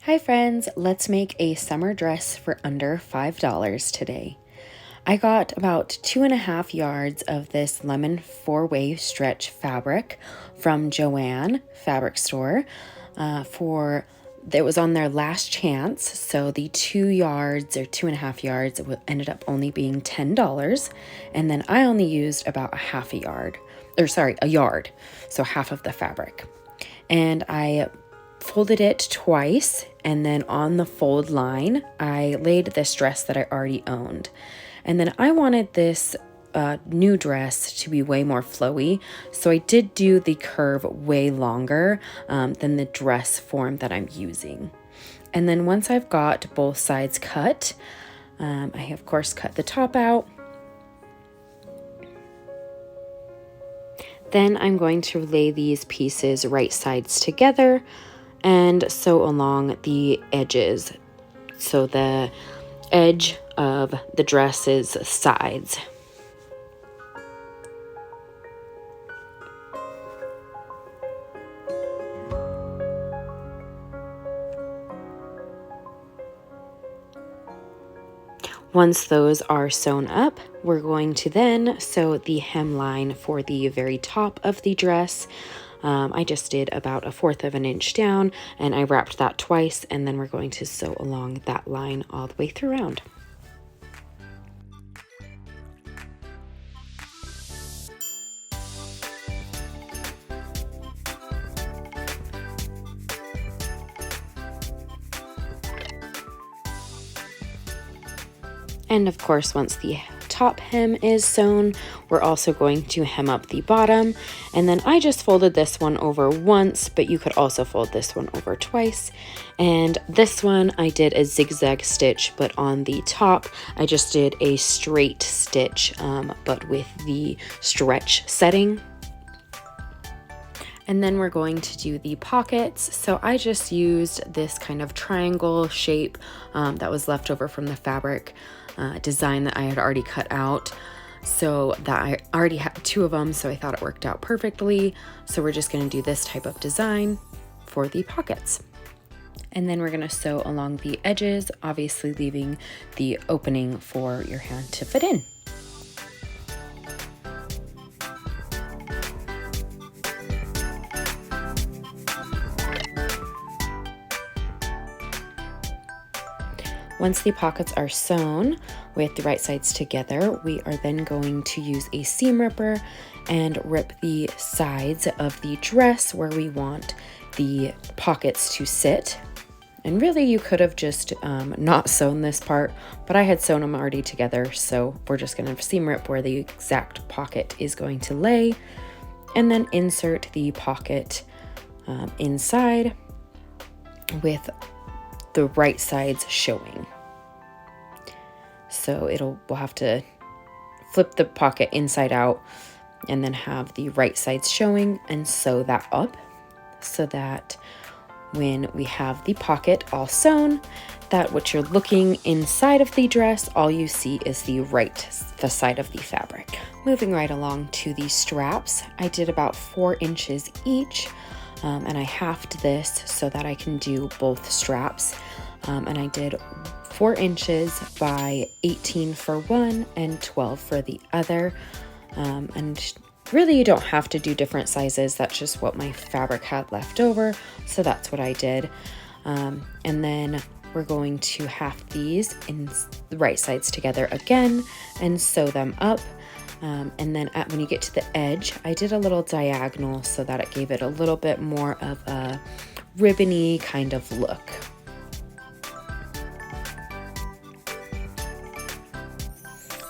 Hi friends, let's make a summer dress for under $5 today. I got about 2.5 yards of this lemon 4-way stretch fabric from Joann fabric store that was on their last chance. So the 2 yards or 2.5 yards ended up only being $10. And then I only used about a yard. So half of the fabric. And I folded it twice, and then on the fold line, I laid this dress that I already owned. And then I wanted this new dress to be way more flowy, so I did do the curve way longer than the dress form that I'm using. And then once I've got both sides cut, I of course cut the top out. Then I'm going to lay these pieces right sides together and sew along the edges, so the edge of the dress's sides. Once those are sewn up, we're going to then sew the hemline for the very top of the dress. I just did about 1/4 of an inch down, and I wrapped that twice, and then we're going to sew along that line all the way through. And of course, once the top hem is sewn, we're also going to hem up the bottom. And then I just folded this one over once, but you could also fold this one over twice. And this one I did a zigzag stitch, but on the top I just did a straight stitch, but with the stretch setting. And then we're going to do the pockets. So I just used this kind of triangle shape that was left over from the fabric design that I had already cut out. So that I already had 2 of them, so I thought it worked out perfectly. So we're just gonna do this type of design for the pockets. And then we're gonna sew along the edges, obviously leaving the opening for your hand to fit in. Once the pockets are sewn with the right sides together, we are then going to use a seam ripper and rip the sides of the dress where we want the pockets to sit. And really you could have just not sewn this part, but I had sewn them already together, so we're just going to seam rip where the exact pocket is going to lay, and then insert the pocket inside with the right sides showing. So we'll have to flip the pocket inside out and then have the right sides showing and sew that up, so that when we have the pocket all sewn, that what you're looking inside of the dress, all you see is the side of the fabric. Moving right along to the straps, I did about 4 inches each. And I halved this so that I can do both straps. And I did 4 inches by 18 for one and 12 for the other. And really you don't have to do different sizes. That's just what my fabric had left over. So that's what I did. And then we're going to half these in the right sides together again and sew them up. And then when you get to the edge, I did a little diagonal so that it gave it a little bit more of a ribbony kind of look.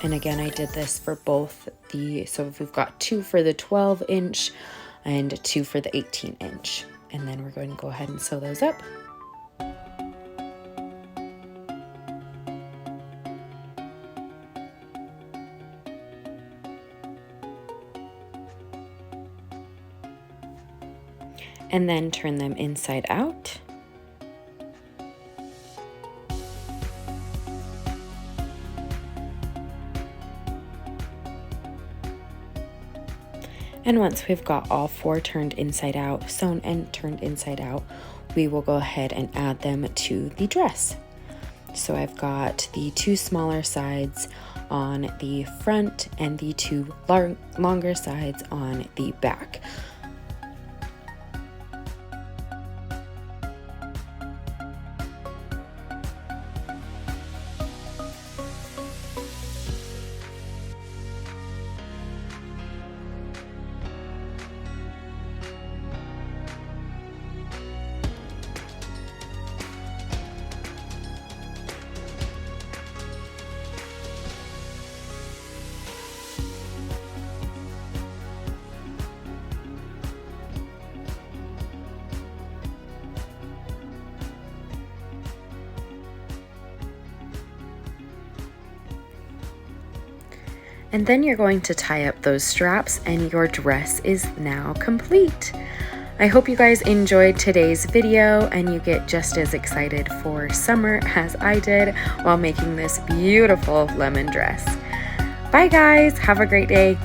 And again, I did this for both so we've got 2 for the 12-inch and 2 for the 18-inch. And then we're going to go ahead and sew those up. And then turn them inside out. And once we've got all 4 turned inside out, sewn and turned inside out, we will go ahead and add them to the dress. So I've got the 2 smaller sides on the front and the 2 longer sides on the back. And then you're going to tie up those straps and your dress is now complete. I hope you guys enjoyed today's video and you get just as excited for summer as I did while making this beautiful lemon dress. Bye guys, have a great day.